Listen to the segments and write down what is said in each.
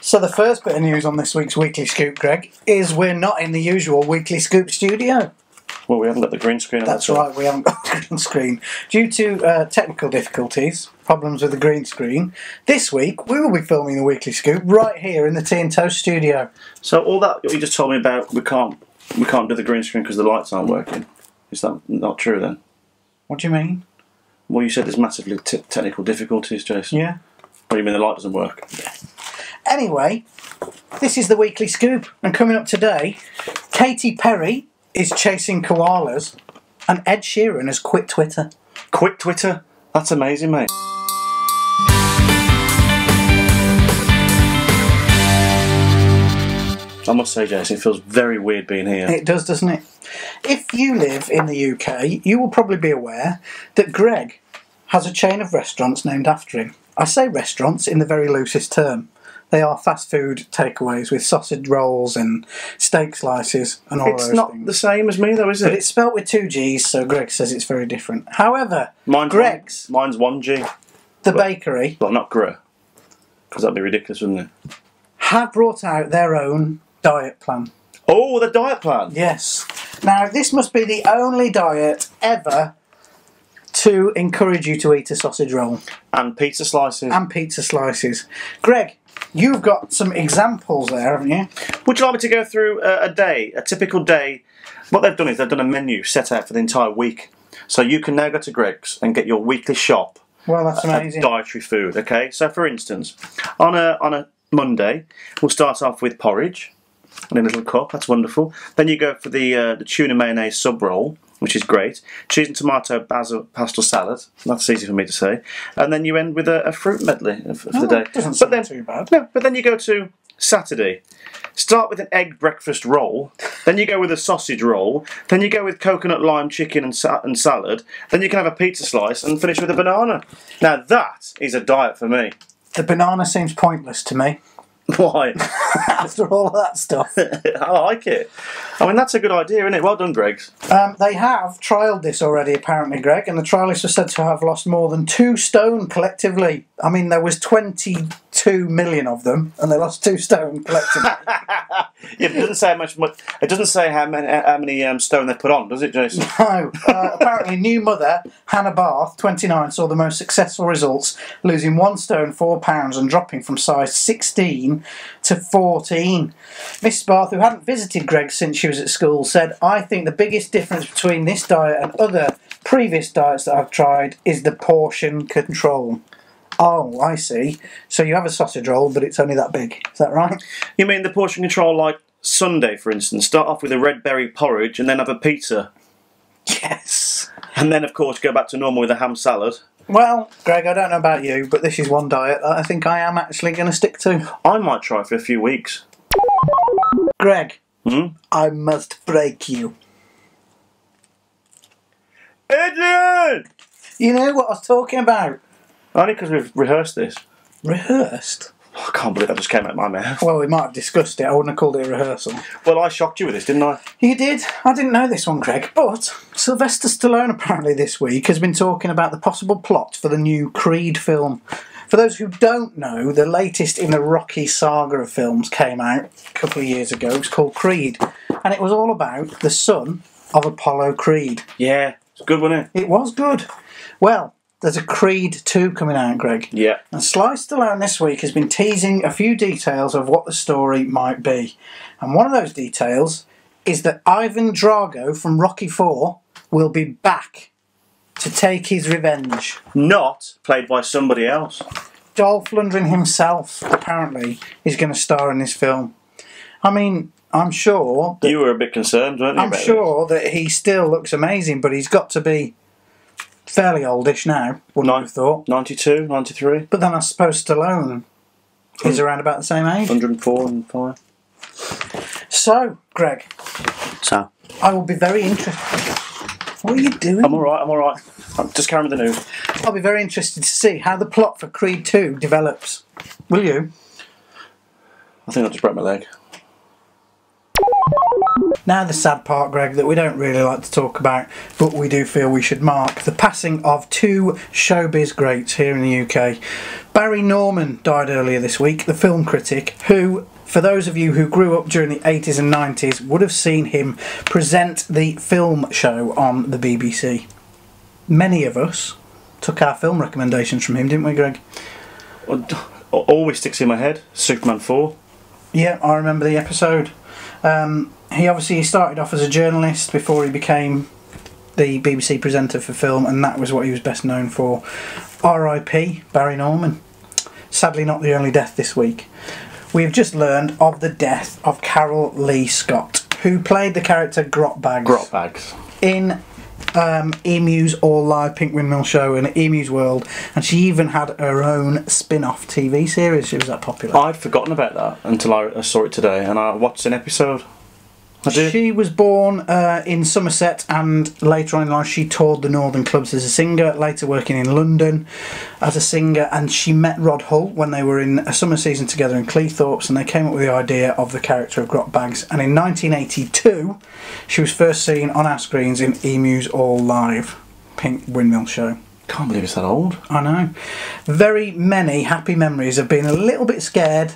So the first bit of news on this week's Weekly Scoop, Greg, is we're not in the usual Weekly Scoop studio. Well, we haven't got the green screen on. That's right, we haven't got the green screen. Due to technical difficulties, problems with the green screen, this week we will be filming the Weekly Scoop right here in the Tea and Toast studio. So all that you just told me about, we can't do the green screen because the lights aren't working. Is that not true then? What do you mean? Well, you said there's massively technical difficulties, Jason. Yeah. What do you mean the light doesn't work? Yeah. Anyway, this is the Weekly Scoop, and coming up today, Katy Perry is chasing koalas, and Ed Sheeran has quit Twitter. Quit Twitter? That's amazing, mate. I must say, Jason, it feels very weird being here. It does, doesn't it? If you live in the UK, you will probably be aware that Greg has a chain of restaurants named after him. I say restaurants in the very loosest term. They are fast food takeaways with sausage rolls and steak slices and all those things. It's not the same as me, though, is it? But it's spelt with 2 G's, so Greg says it's very different. However, mine's Greg's... Mine's 1 G. The bakery... Well, not Gre. Because that'd be ridiculous, wouldn't it? Have brought out their own diet plan. Oh, the diet plan? Yes. Now, this must be the only diet ever to encourage you to eat a sausage roll. And pizza slices. And pizza slices. Greg, you've got some examples there, haven't you? Would you like me to go through a typical day? What they've done is they've done a menu set out for the entire week. So you can now go to Greg's and get your weekly shop. Well, that's amazing. Dietary food, okay? So, for instance, on a Monday, we'll start off with porridge in a little cup. That's wonderful. Then you go for the tuna mayonnaise sub roll, which is great. Cheese and tomato basil pastel salad. That's easy for me to say. And then you end with a fruit medley for the day. Doesn't sound too bad. No, but then you go to Saturday. Start with an egg breakfast roll. Then you go with a sausage roll. Then you go with coconut lime chicken and salad. Then you can have a pizza slice and finish with a banana. Now that is a diet for me. The banana seems pointless to me. Why? After all of that stuff. I like it. I mean, that's a good idea, isn't it? Well done, Greg's. They have trialled this already, apparently, Greg, and the triallists are said to have lost more than 2 stone collectively. I mean, there was 22 million of them, and they lost 2 stone collectively. Yeah, it doesn't say how much. It doesn't say how many stone they put on, does it, Jason? No. Apparently, new mother Hannah Barth, 29, saw the most successful results, losing 1 stone 4 pounds and dropping from size 16 to 14. Mrs. Barth, who hadn't visited Greg since she was at school, said, "I think the biggest difference between this diet and other previous diets that I've tried is the portion control." Oh, I see. So you have a sausage roll, but it's only that big. Is that right? You mean the portion control like Sunday, for instance? Start off with a red berry porridge and then have a pizza. Yes. And then, of course, go back to normal with a ham salad. Well, Greg, I don't know about you, but this is one diet that I think I am actually going to stick to. I might try for a few weeks. Greg, I must break you. Adrian! You know what I was talking about? Only because we've rehearsed this. Rehearsed? Oh, I can't believe that just came out of my mouth. Well, we might have discussed it. I wouldn't have called it a rehearsal. Well, I shocked you with this, didn't I? You did. I didn't know this one, Greg. But Sylvester Stallone apparently this week has been talking about the possible plot for the new Creed film. For those who don't know, the latest in the Rocky saga of films came out a couple of years ago. It was called Creed. And it was all about the son of Apollo Creed. Yeah, it's good, wasn't it? It was good. Well, there's a Creed 2 coming out, Greg. Yeah. And Sly Stallone this week has been teasing a few details of what the story might be. And one of those details is that Ivan Drago from Rocky IV will be back to take his revenge. Not played by somebody else. Dolph Lundgren himself, apparently, is going to star in this film. I mean, I'm sure... You were a bit concerned, weren't you? I'm sure that he still looks amazing, but he's got to be fairly oldish now, wouldn't you have thought? 92, 93. But then I suppose Stallone is around about the same age. 104 and 5. So, Greg. So? I will be very interested. What are you doing? I'm alright, I'm alright. Just carrying with the news. I'll be very interested to see how the plot for Creed 2 develops. Will you? I think I just broke my leg. Now the sad part, Greg, that we don't really like to talk about, but we do feel we should mark the passing of two showbiz greats here in the UK. Barry Norman died earlier this week, the film critic, who, for those of you who grew up during the 80s and 90s, would have seen him present the film show on the BBC. Many of us took our film recommendations from him, didn't we, Greg? Always sticks in my head, Superman 4. Yeah, I remember the episode. He obviously started off as a journalist before he became the BBC presenter for film, and that was what he was best known for. R.I.P. Barry Norman. Sadly not the only death this week. We've just learned of the death of Carol Lee Scott, who played the character Grotbags. In Emu's All-Live Pink Windmill Show and Emu's World, and she even had her own spin-off TV series. She was that popular. I'd forgotten about that until I saw it today, and I watched an episode. I did. She was born in Somerset, and later on in life she toured the northern clubs as a singer, later working in London as a singer, and she met Rod Hull when they were in a summer season together in Cleethorpes, and they came up with the idea of the character of Grotbags, and in 1982 she was first seen on our screens in Emu's All-Live Pink Windmill Show. Can't believe it's that old. I know. Very many happy memories of being a little bit scared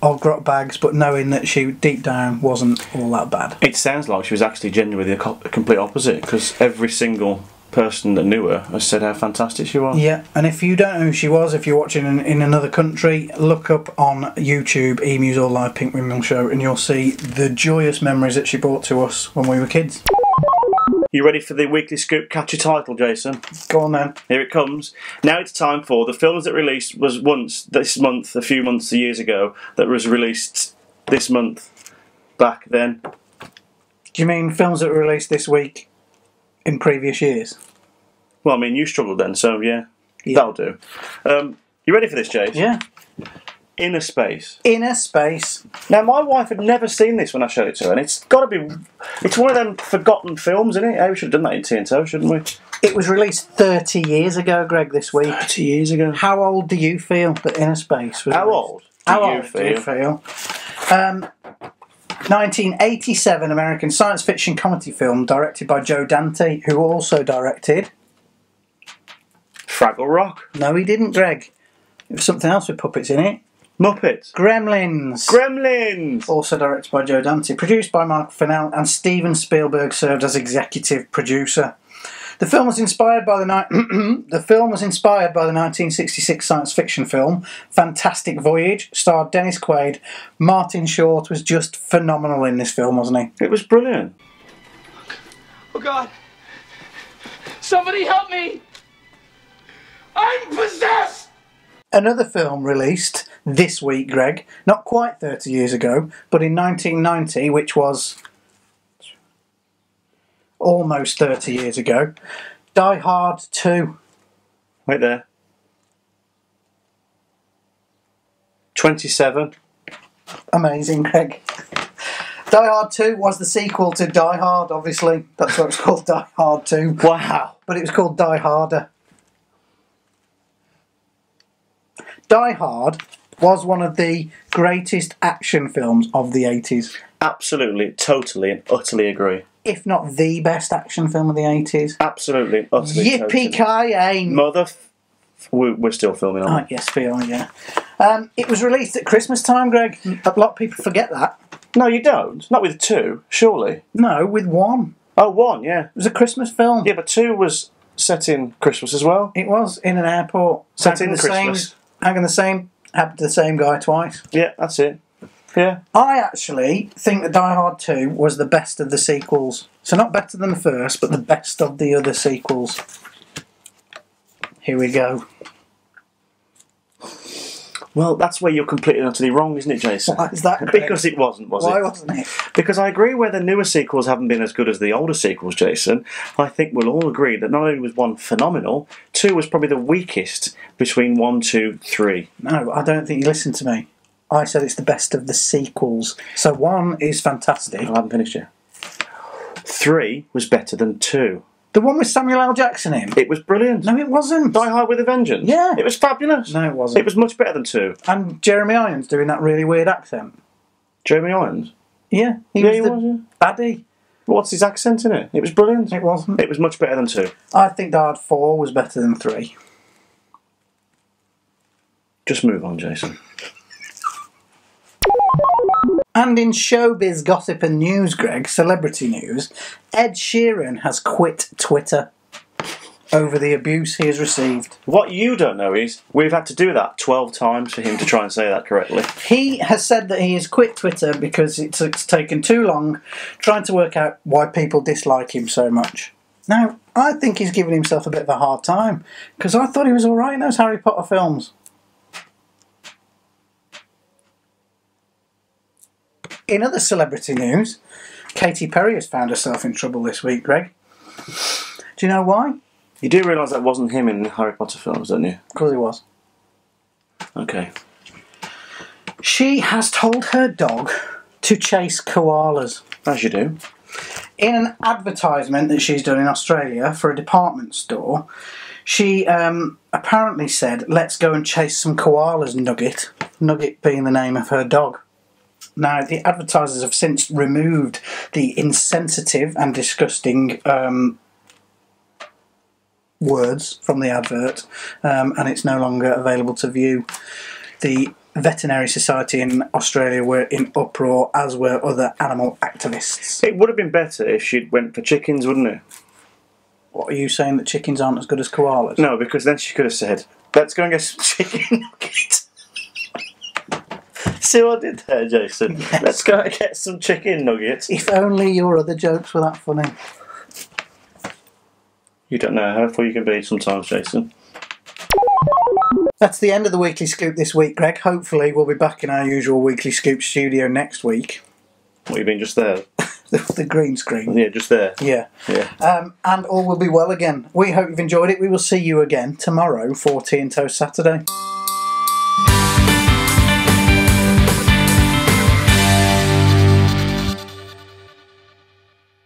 of Grotbags, but knowing that she deep down wasn't all that bad. It sounds like she was actually genuinely the complete opposite, because every single person that knew her has said how fantastic she was. Yeah, and if you don't know who she was, if you're watching in another country, look up on YouTube Emu's All Live Pink Windmill Show, and you'll see the joyous memories that she brought to us when we were kids. You ready for the weekly scoop catchy title, Jason? Go on then. Here it comes. Now it's time for the films that released was once this month, a few months, years ago, that was released this month, back then. Do you mean films that were released this week in previous years? Well, I mean, you struggled then, so yeah. That'll do. You ready for this, Jace? Yeah. Inner Space. Inner Space. Now, my wife had never seen this when I showed it to her, and it's got to be... It's one of them forgotten films, isn't it? Oh, we should have done that in TNT, shouldn't we? It was released 30 years ago, Greg, this week. 30 years ago. How old do you feel that Inner Space was How released? old How old do you feel? 1987 American science fiction comedy film directed by Joe Dante, who also directed... Fraggle Rock. No, he didn't, Greg. It was something else with puppets in it. Muppets. Gremlins. Gremlins. Also directed by Joe Dante. Produced by Mark Fennell, and Steven Spielberg served as executive producer. The film was inspired by the 1966 science fiction film Fantastic Voyage, starred Dennis Quaid. Martin Short was just phenomenal in this film, wasn't he? It was brilliant. Oh God! Somebody help me! I'm possessed! Another film released this week, Greg, not quite 30 years ago, but in 1990, which was almost 30 years ago, Die Hard 2. Right there. 27. Amazing, Greg. Die Hard 2 was the sequel to Die Hard, obviously. That's what it's called, Die Hard 2. Wow. But it was called Die Harder. Die Hard was one of the greatest action films of the 80s. Absolutely, totally and utterly agree. If not the best action film of the 80s. Absolutely and utterly. Yippee-ki-yay! We're still filming on it. Yes, we are, yeah. It was released at Christmas time, Greg. A lot of people forget that. No, you don't. Not with 2, surely. No, with 1. Oh, 1, yeah. It was a Christmas film. Yeah, but 2 was set in Christmas as well. It was, in an airport. Set in Christmas. Happened to the same guy twice. Yeah, that's it. Yeah. I actually think that Die Hard 2 was the best of the sequels. So not better than the first, but the best of the other sequels. Here we go. Well, that's where you're completely and utterly wrong, isn't it, Jason? Why is that, Greg? Because it wasn't, was it? Why wasn't it? Because I agree where the newer sequels haven't been as good as the older sequels, Jason. I think we'll all agree that not only was 1 phenomenal, 2 was probably the weakest between 1, 2, 3. No, I don't think you listened to me. I said it's the best of the sequels. So 1 is fantastic. I haven't finished yet. 3 was better than 2. The one with Samuel L. Jackson in? It was brilliant. No, it wasn't. Die Hard with a Vengeance. Yeah. It was fabulous. No, it wasn't. It was much better than 2. And Jeremy Irons doing that really weird accent. Jeremy Irons? Yeah, he Yeah, was he the was, yeah. baddie. What's his accent in it? It was brilliant. It wasn't. It was much better than 2. I think Die Hard 4 was better than 3. Just move on, Jason. And in showbiz gossip and news, Greg, celebrity news, Ed Sheeran has quit Twitter over the abuse he has received. What you don't know is we've had to do that 12 times for him to try and say that correctly. He has said that he has quit Twitter because it's taken too long trying to work out why people dislike him so much. Now, I think he's giving himself a bit of a hard time because I thought he was alright in those Harry Potter films. In other celebrity news, Katy Perry has found herself in trouble this week, Greg. Do you know why? You do realise that wasn't him in the Harry Potter films, don't you? Because he was. Okay. She has told her dog to chase koalas. As you do. In an advertisement that she's done in Australia for a department store, she apparently said, "Let's go and chase some koalas, Nugget." Nugget being the name of her dog. Now, the advertisers have since removed the insensitive and disgusting words from the advert, and it's no longer available to view. The Veterinary Society in Australia were in uproar, as were other animal activists. It would have been better if she'd went for chickens, wouldn't it? What, are you saying that chickens aren't as good as koalas? No, because then she could have said, "Let's go and get some chicken nuggets." See what I did there, Jason? Yes. Let's go and get some chicken nuggets. If only your other jokes were that funny. You don't know how full you can be sometimes, Jason. That's the end of the Weekly Scoop this week, Greg. Hopefully we'll be back in our usual Weekly Scoop studio next week. What, you mean just there? The green screen. Yeah, just there. Yeah. Yeah. And all will be well again. We hope you've enjoyed it. We will see you again tomorrow for Tea and Toast Saturday.